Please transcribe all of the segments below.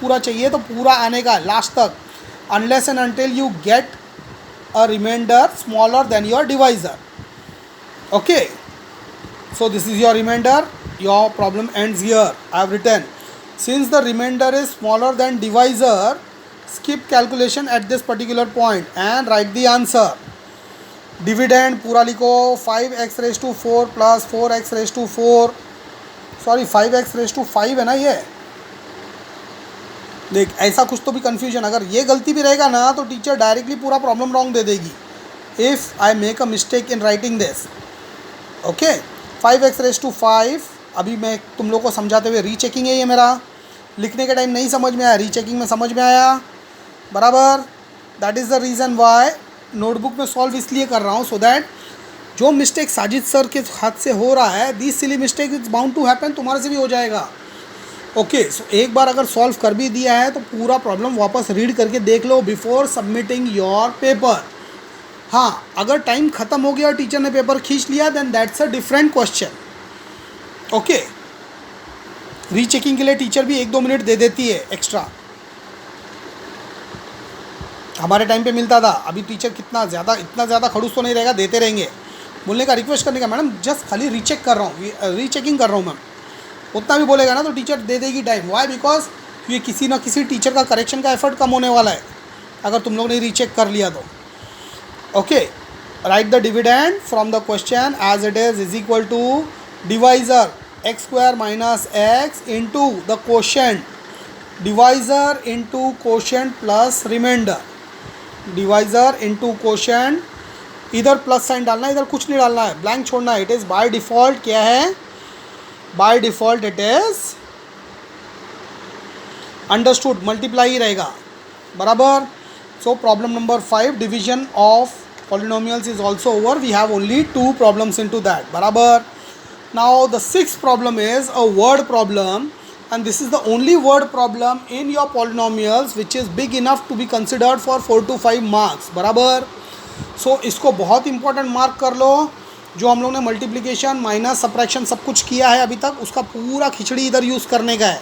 पूरा चाहिए तो पूरा आने का लास्ट तक, unless and until you get a remainder smaller than your divisor. Okay, so this is your remainder. Your problem ends here. I have written, since the remainder is smaller than divisor, skip calculation at this particular point and write the answer. Dividend पूरा लिखो, 5x raised to 4 plus 4x raised to 4, sorry 5x raised to 5 है ना ये. देख ऐसा कुछ तो भी कन्फ्यूजन, अगर ये गलती भी रहेगा ना तो टीचर डायरेक्टली पूरा प्रॉब्लम रॉन्ग दे देगी if I make a mistake in writing this. Okay, 5x raised to 5. अभी मैं तुम लोग को समझाते हुए रीचेकिंग है ये मेरा, लिखने के टाइम नहीं समझ में आया, रीचेकिंग में समझ में आया बराबर. That is the reason why notebook में सॉल्व इसलिए कर रहा हूँ, सो दैट जो मिस्टेक साजिद सर के हाथ से हो रहा है, this silly mistake is bound to happen, तुम्हारे से भी हो जाएगा. ओके, सो एक बार अगर सॉल्व कर भी दिया है तो पूरा प्रॉब्लम वापस रीड करके देख लो बिफोर सबमिटिंग योर पेपर. हाँ, अगर टाइम ख़त्म हो गया और टीचर ने पेपर खींच लिया then that's a different question. Okay, rechecking के लिए टीचर भी 1-2 मिनट दे देती है एक्स्ट्रा. हमारे टाइम पे मिलता था, अभी टीचर इतना ज़्यादा खड़ूस तो नहीं रहेगा, देते रहेंगे. बोलने का, रिक्वेस्ट करने का, मैडम जस्ट खाली रीचेक कर रहा हूँ, रीचेकिंग कर रहा हूँ मैम, उतना भी बोलेगा ना तो टीचर दे देगी टाइम. वाई? बिकॉज ये किसी ना किसी टीचर का करेक्शन का एफर्ट कम होने वाला है अगर तुम लोग ने रीचेक कर लिया तो. Okay, right the dividend from the question as it is equal to divisor X square minus X into the quotient, divisor into quotient plus remainder, divisor into quotient. इधर प्लस साइन डालना है, इधर कुछ नहीं डालना है, ब्लैंक छोड़ना है. इट इज़ बाय डिफ़ॉल्ट क्या है, by default it is understood multiply ही रहेगा बराबर. So problem number 5, division of polynomials is also over. We have only 2 problems into that बराबर. Now the 6th problem is a word problem and this is the only word problem in your polynomials which is big enough to be considered for 4 to 5 marks बराबर. सो इसको बहुत important mark कर लो. जो हम लोग ने multiplication minus subtraction सब कुछ किया है अभी तक, उसका पूरा खिचड़ी इधर यूज़ करने का है,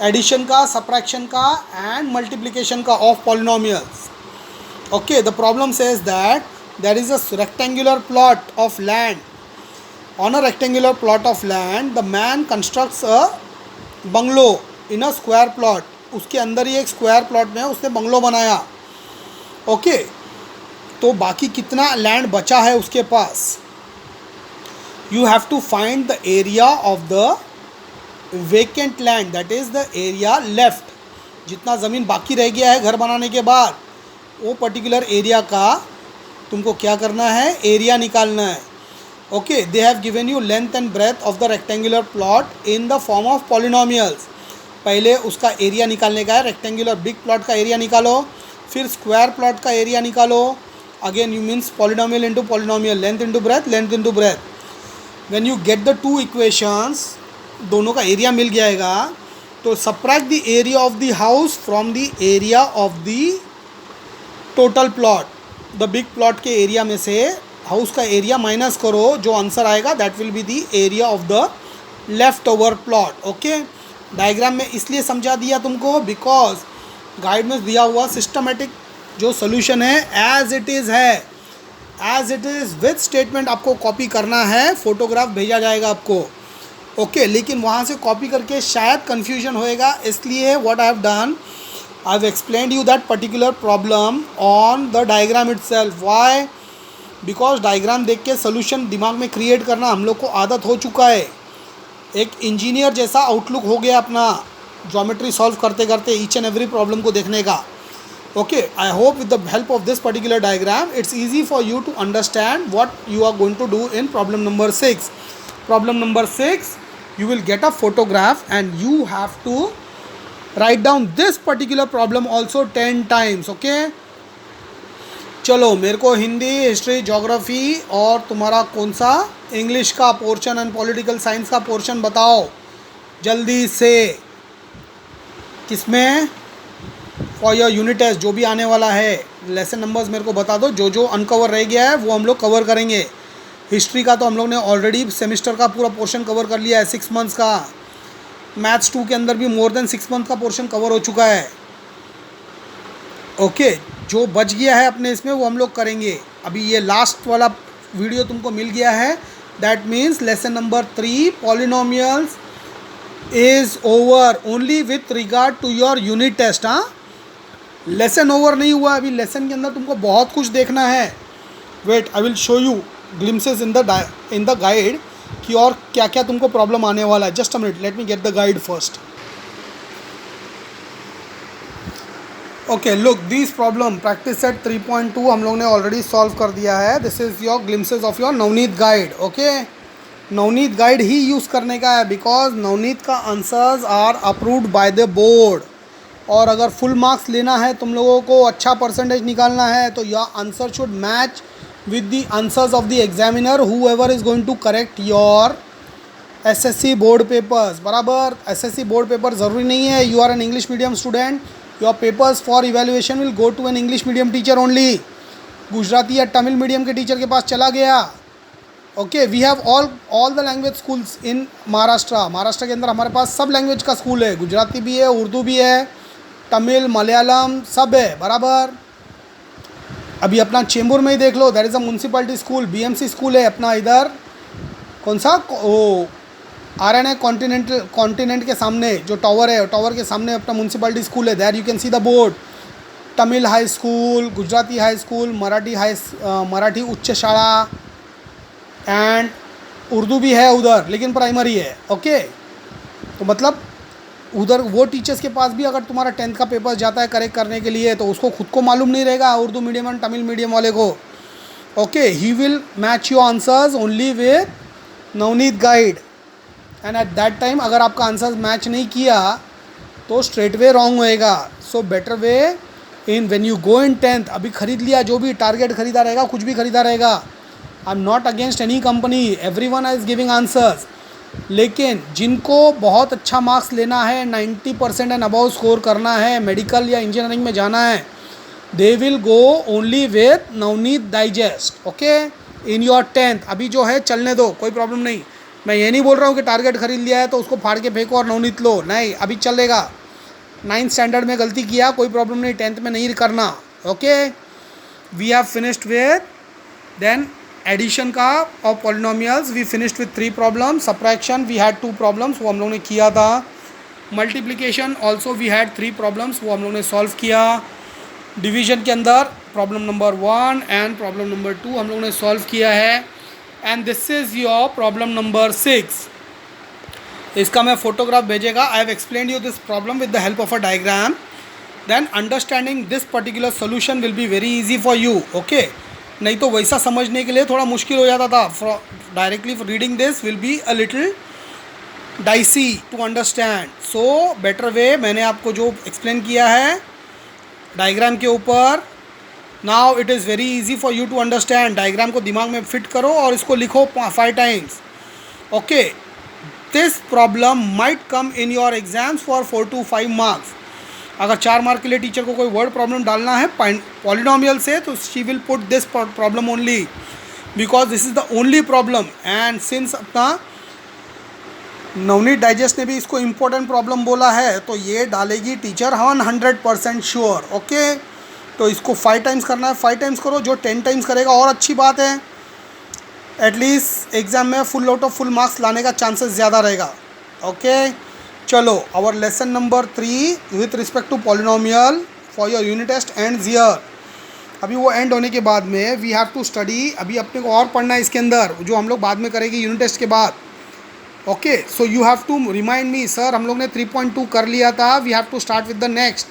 एडिशन का, सब्ट्रैक्शन का एंड मल्टीप्लिकेशन का of polynomials. Okay, the problem says that there is a rectangular plot of land. On a rectangular plot of land the man constructs a bungalow in a square plot. उसके अंदर ही एक square plot में उसने bungalow बनाया. Okay, तो बाकी कितना land बचा है उसके पास, you have to find the area of the vacant land, that is the area left. जितना ज़मीन बाकी रह गया है घर बनाने के बाद, वो पर्टिकुलर एरिया का तुमको क्या करना है, एरिया निकालना है. Okay, they have given you length and breadth of the rectangular plot in the form of polynomials. पहले उसका एरिया निकालने का है, रेक्टेंगुलर बिग प्लॉट का एरिया निकालो, फिर स्क्वायर प्लॉट का एरिया निकालो. Again you means polynomial into polynomial, length into breadth, length into breadth. When you get the 2 equations, दोनों का एरिया मिल जाएगा, तो subtract the area of the house from the area of the total plot. The big plot के area में से house का area minus करो, जो आंसर आएगा that will be the area of the left over plot. Okay, diagram में इसलिए समझा दिया तुमको बिकॉज गाइड में दिया हुआ सिस्टमेटिक जो सोल्यूशन है एज इट इज़ है, as it is with statement आपको कॉपी करना है, फोटोग्राफ भेजा जाएगा आपको. ओके, लेकिन वहाँ से कॉपी करके शायद कन्फ्यूजन होएगा, इसलिए what I have done, I have explained you that particular problem on the diagram itself. Why? Because diagram देख के सोल्यूशन दिमाग में क्रिएट करना हम लोग को आदत हो चुका है. एक इंजीनियर जैसा आउटलुक हो गया अपना ज्योमेट्री सॉल्व करते करते ईच एंड एवरी प्रॉब्लम को देखने का. Okay, I hope with the help of this particular diagram it's easy for you to understand what you are going to do in problem number 6. Problem number 6, you will get a photograph and you have to write down this particular problem also 10 times. okay, चलो मेरे को Hindi, history, geography और तुम्हारा कौन सा English का portion and political science का portion बताओ जल्दी से. किसमें? फॉर योर यूनिट टेस्ट जो भी आने वाला है. लेसन नंबर्स मेरे को बता दो, जो जो अनकवर रह गया है वो हम लोग कवर करेंगे. हिस्ट्री का तो हम लोग ने ऑलरेडी सेमेस्टर का पूरा पोर्शन कवर कर लिया है 6 मंथ्स का. मैथ्स 2 के अंदर भी मोर देन 6 मंथ का पोर्शन कवर हो चुका है। ओके, जो बच गया है अपने इसमें वो हम लोग करेंगे। अभी ये लास्ट वाला वीडियो तुमको मिल गया है, that means lesson number 3 polynomials is over only with regard to your unit test. हाँ, लेसन ओवर नहीं हुआ, अभी लेसन के अंदर तुमको बहुत कुछ देखना है। Wait, I will show you glimpses in the guide कि और क्या क्या तुमको प्रॉब्लम आने वाला है। Just a minute, let me get the guide first. Okay, look this problem practice set 3.2 हम लोग ने ऑलरेडी सॉल्व कर दिया है। This is your glimpses of your Navneet guide. Okay, Navneet guide ही यूज़ करने का है बिकॉज नवनीत का answers are approved by the board. और अगर फुल मार्क्स लेना है तुम लोगों को, अच्छा परसेंटेज निकालना है, तो your answer should match with the answers of the examiner whoever is going to correct your SSC board papers. बराबर, एसएससी बोर्ड पेपर ज़रूरी नहीं है you are an English medium student, your papers for evaluation will go to an English medium teacher only. Gujarati या Tamil medium के teacher के पास चला गया। Okay, we have all the language schools in Maharashtra. Maharashtra के अंदर हमारे पास सब लैंग्वेज का स्कूल है, गुजराती भी है, उर्दू भी है, तमिल, मलयालम सब है। बराबर, अभी अपना चेंबूर में ही देख लो, that is a municipality school, BMC school है अपना इधर। कौन सा? ओ RNA कॉन्टिनेंट के सामने जो टावर है, टावर के सामने अपना म्यूनसिपलिटी स्कूल है। There you can see the board. Tamil high school, Gujarati high school, Marathi उच्च शाला एंड उर्दू भी है उधर, लेकिन प्राइमरी है। ओके, तो मतलब उधर वो टीचर्स के पास भी अगर तुम्हारा 10th का पेपर जाता है करेक्ट करने के लिए, तो उसको खुद को मालूम नहीं रहेगा Urdu medium and Tamil medium वाले को। Okay, he will match your answers only with Navneet guide and at that time अगर आपका आंसर्स मैच नहीं किया तो स्ट्रेट वे रॉन्ग होएगा। सो better way in when you go in 10th, अभी खरीद लिया, जो भी टारगेट खरीदा रहेगा, कुछ भी खरीदा रहेगा, I am not against any company, everyone is giving answers, लेकिन जिनको बहुत अच्छा मार्क्स लेना है, 90% एंड अबव स्कोर करना है, मेडिकल या इंजीनियरिंग में जाना है, they will go only with Navneet digest. Okay, in your 10th। अभी जो है चलने दो, कोई प्रॉब्लम नहीं। मैं ये नहीं बोल रहा हूँ कि टारगेट खरीद लिया है तो उसको फाड़ के फेंको और नवनीत लो, नहीं, अभी चलेगा। 9th स्टैंडर्ड में गलती किया, कोई प्रॉब्लम नहीं, 10th में नहीं करना। Okay, we have finished with then addition का और polynomials we finished with 3 problem. Subtraction we had 2 problems, वो हम लोग ने किया था। Multiplication also we had 3 problems, वो हम लोग ने सॉल्व किया। डिवीजन के अंदर problem number 1 and problem number 2 हम लोग ने सॉल्व किया है। And this is your problem number 6। इसका मैं फोटोग्राफ भेजेगा। I have explained you this problem with the help of a diagram, then understanding this particular solution will be very easy for you. Okay, नहीं तो वैसा समझने के लिए थोड़ा मुश्किल हो जाता था। Directly reading this will be a little dicey to understand. So better way मैंने आपको जो एक्सप्लेन किया है डायग्राम के ऊपर, now it is very easy for you to understand. Diagram को दिमाग में फिट करो और इसको लिखो 5 times. Okay, this problem might come in your exams for 4 to 5 marks. अगर 4 मार्क के लिए टीचर को कोई वर्ड प्रॉब्लम डालना है पॉलिनोमियल से, तो she will put this problem only because this is the only problem. And since अपना नवनीत डाइजेस्ट ने भी इसको इम्पोर्टेंट प्रॉब्लम बोला है, तो ये डालेगी टीचर 100% श्योर। ओके, तो इसको 5 टाइम्स करना है, 5 टाइम्स करो। जो 10 टाइम्स करेगा और अच्छी बात है, एटलीस्ट एग्ज़ाम में full out of full marks लाने का चांसेस ज़्यादा रहेगा। ओके, चलो, our lesson number 3 with respect to polynomial for your unit test ends here. अभी वो एंड होने के बाद में वी हैव टू स्टडी, अभी अपने को और पढ़ना है इसके अंदर, जो हम लोग बाद में करेंगे यूनिट टेस्ट के बाद। Okay, so you have to remind me, sir हम लोग ने 3.2 कर लिया था, we have to start with the next.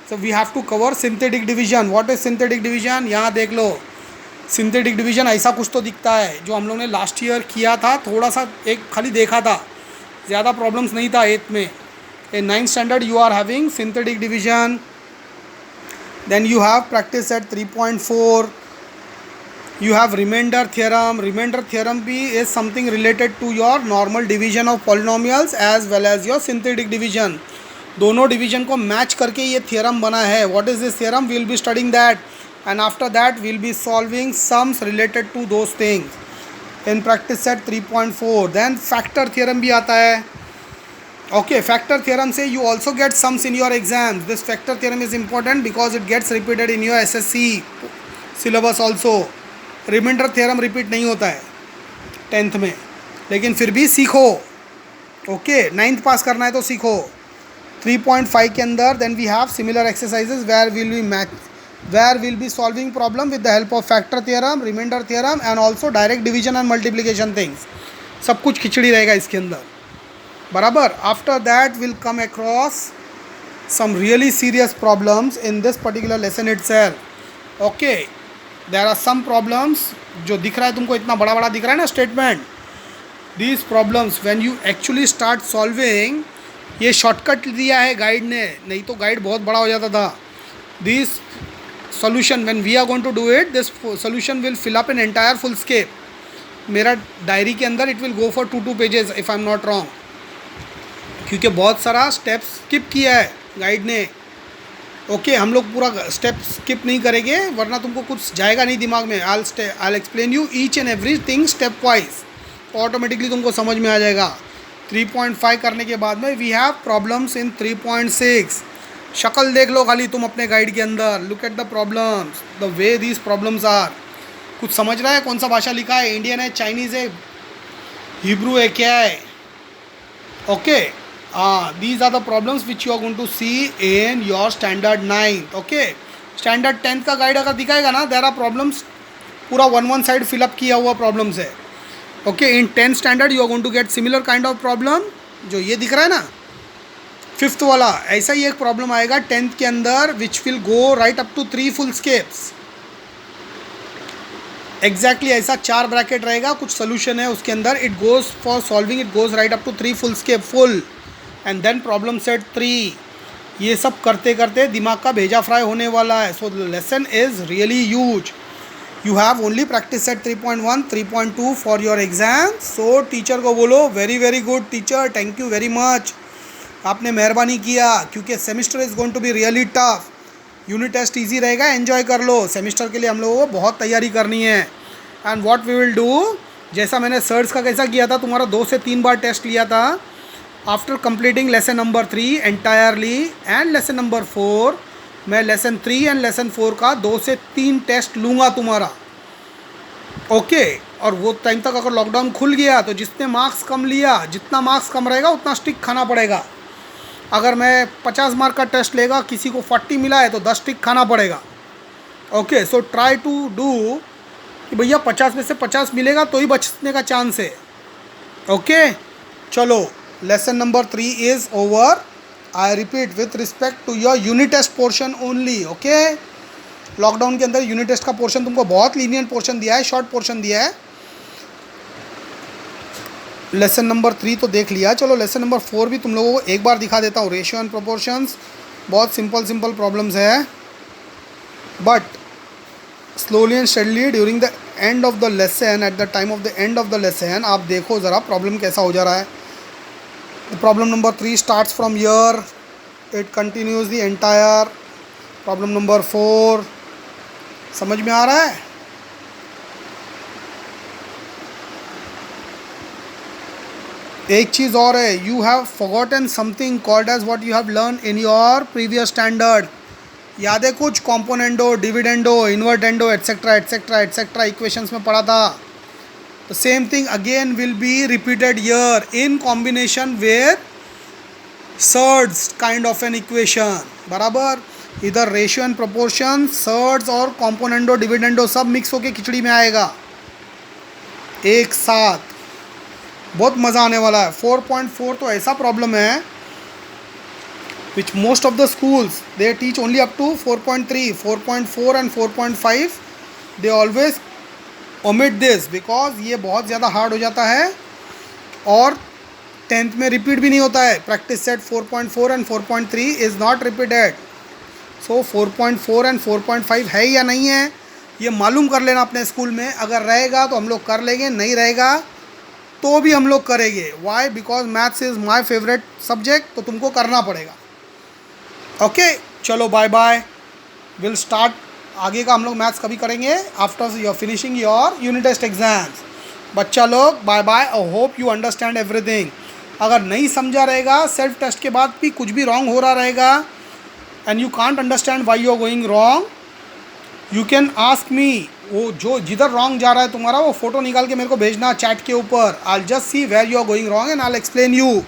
So we have to cover synthetic division. What is synthetic division? यहाँ देख लो, सिंथेटिक डिवीजन ऐसा कुछ तो दिखता है जो हम लोग ने लास्ट ईयर किया था, थोड़ा सा एक खाली देखा था, ज़्यादा प्रॉब्लम्स नहीं था 8th में। In 9th standard you are having synthetic division, then you have practice at 3.4, you have remainder theorem. Remainder theorem भी is something related to your normal division of polynomials as well as your synthetic division. दोनों division को match करके ये theorem बना है। What is this theorem? We will be studying that and after that we will be solving sums related to those things in practice set 3.4। Then factor theorem भी आता है। Okay, factor theorem say you also get sums in your exams. This factor theorem is important because it gets repeated in your SSC syllabus also. Reminder theorem repeat नहीं होता है 10th में, लेकिन फिर भी सीखो. ओके, 9th पास करना है तो सीखो. 3.5 के अंदर then we have similar exercises where will be solving problem with the help of factor theorem, reminder theorem and also direct division and multiplication things. सब कुछ खिचड़ी रहेगा इसके अंदर, बराबर. After that will come across some really serious problems in this particular lesson itself. Okay, there are some problems जो दिख रहा है तुमको, इतना बड़ा बड़ा दिख रहा है ना statement. these problems when you actually start solving, ये शॉर्टकट दिया है गाइड ने, नहीं तो गाइड बहुत बड़ा हो जाता था. this solution when we are going to do it, this solution will fill up an entire full scape. मेरा डायरी के अंदर it will go for 2 pages if I am not wrong, क्योंकि बहुत सारा स्टेप्स स्किप किया है guide ने. Okay, हम लोग पूरा स्टेप स्किप नहीं करेंगे वरना तुमको कुछ जाएगा नहीं दिमाग में. आई explain you each and every thing step wise, automatically तुमको समझ में आ जाएगा. 3.5 करने के बाद में वी हैव प्रॉब्लम्स इन 3.6. शक्ल देख लो खाली तुम अपने गाइड के अंदर. Look at the problems, the way these problems are. कुछ समझ रहा है कौन सा भाषा लिखा है? इंडियन है, चाइनीज़ है, हिब्रू है, क्या है? Okay, these are the problems which you are going to see in your standard 9th. okay, standard 10th का गाइड अगर दिखाएगा ना, there are problems पूरा one साइड फिलअप किया हुआ प्रॉब्लम्स है. Okay, in 10th standard you are going to get similar kind of problem. जो ये दिख रहा है ना 5th वाला, ऐसा ही एक प्रॉब्लम आएगा 10th के अंदर which will go right up to 3 full scapes. Exactly ऐसा 4 ब्रैकेट रहेगा, कुछ सोल्यूशन है उसके अंदर. It goes for solving, it goes right up to 3 full scape full. And then problem set 3. ये सब करते करते दिमाग का भेजा फ्राई होने वाला है. So the lesson is really huge. You have only practice set 3.1, 3.2 for your exam. So teacher को बोलो very very good teacher, thank you very much, आपने मेहरबानी किया, क्योंकि semester is going to be really tough. Unit test easy रहेगा, enjoy कर लो. Semester के लिए हम लोगों को बहुत तैयारी करनी है. And what we will do, जैसा मैंने सर्ट्स का कैसा किया था, तुम्हारा 2 से 3 बार टेस्ट लिया था. After completing lesson number 3 entirely and lesson number 4, मैं लेसन 3 एंड लेसन 4 का 2 से 3 टेस्ट लूँगा तुम्हारा. ओके, और वो टाइम तक अगर लॉकडाउन खुल गया तो जितने मार्क्स कम लिया, जितना मार्क्स कम रहेगा उतना स्टिक खाना पड़ेगा. अगर मैं 50 मार्क का टेस्ट लेगा, किसी को 40 मिला है तो 10 स्टिक खाना पड़ेगा. Okay, so try to do कि भैया 50 में से 50 मिलेगा तो ही बचने का चांस है. ओके, चलो lesson number 3 is over. I repeat with respect to your unit test portion only. Okay, lockdown के अंदर यूनिट टेस्ट का पोर्शन तुमको बहुत लीनियंट पोर्शन दिया है, शॉर्ट पोर्शन दिया है. लेसन नंबर 3 तो देख लिया, चलो लेसन नंबर 4 भी तुम लोगों को एक बार दिखा देता हूँ. रेशियो एंड प्रोपोर्शंस, बहुत सिंपल प्रॉब्लम्स है, but slowly and steadily during the end of the lesson, at the time of the end of the lesson आप देखो ज़रा प्रॉब्लम कैसा हो जा रहा है. Problem number 3 starts from here, it continues the entire. Problem number 4 समझ में आ रहा है? एक चीज़ और है, you have forgotten something called as what you have learn in your previous standard. याद है कुछ? Componendo, dividendo, invertendo, etcetera etcetera etcetera equations में पढ़ा था. The same thing again will be repeated here in combination with surds kind of an equation. बराबर, इधर ratio and proportion, surds और componendo, dividendo सब मिक्स होके खिचड़ी में आएगा एक साथ. बहुत मज़ा आने वाला है. 4.4 तो ऐसा प्रॉब्लम है which most of the schools they teach only up to 4.3, 4.4 and 4.5. they always omit this because ये बहुत ज़्यादा हार्ड हो जाता है और 10th में रिपीट भी नहीं होता है. Practice set 4.4 and 4.3 is not repeated. So 4.4 and 4.5 है या नहीं है ये मालूम कर लेना अपने स्कूल में. अगर रहेगा तो हम लोग कर लेंगे, नहीं रहेगा तो भी हम लोग करेंगे. Why? Because maths is my favourite subject, तो तुमको करना पड़ेगा. ओके, चलो बाय बाय. विल स्टार्ट आगे का हम लोग मैथ्स कभी करेंगे after your finishing your unit test exams. बच्चा लोग bye bye. I hope you understand everything. अगर नहीं समझा रहेगा, सेल्फ टेस्ट के बाद भी कुछ भी रॉन्ग हो रहा रहेगा and you can't understand why you are going wrong, you can ask me. वो जो जिधर रॉन्ग जा रहा है तुम्हारा वो फ़ोटो निकाल के मेरे को भेजना चैट के ऊपर। I just see where you are going wrong and I explain you.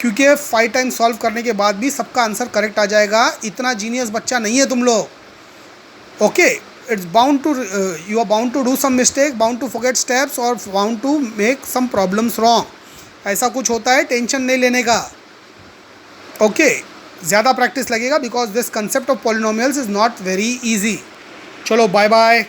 क्योंकि 5 टाइम सॉल्व करने के बाद भी सबका आंसर करेक्ट आ जाएगा। इतना जीनियस बच्चा नहीं है तुम लोग। Okay, it's bound to, you are bound to do some mistake, bound to forget steps और bound to make some problems wrong. ऐसा कुछ होता है, टेंशन नहीं लेने का। ओके, ज़्यादा प्रैक्टिस लगेगा because this concept of polynomials is not very easy. चलो बाय बाय।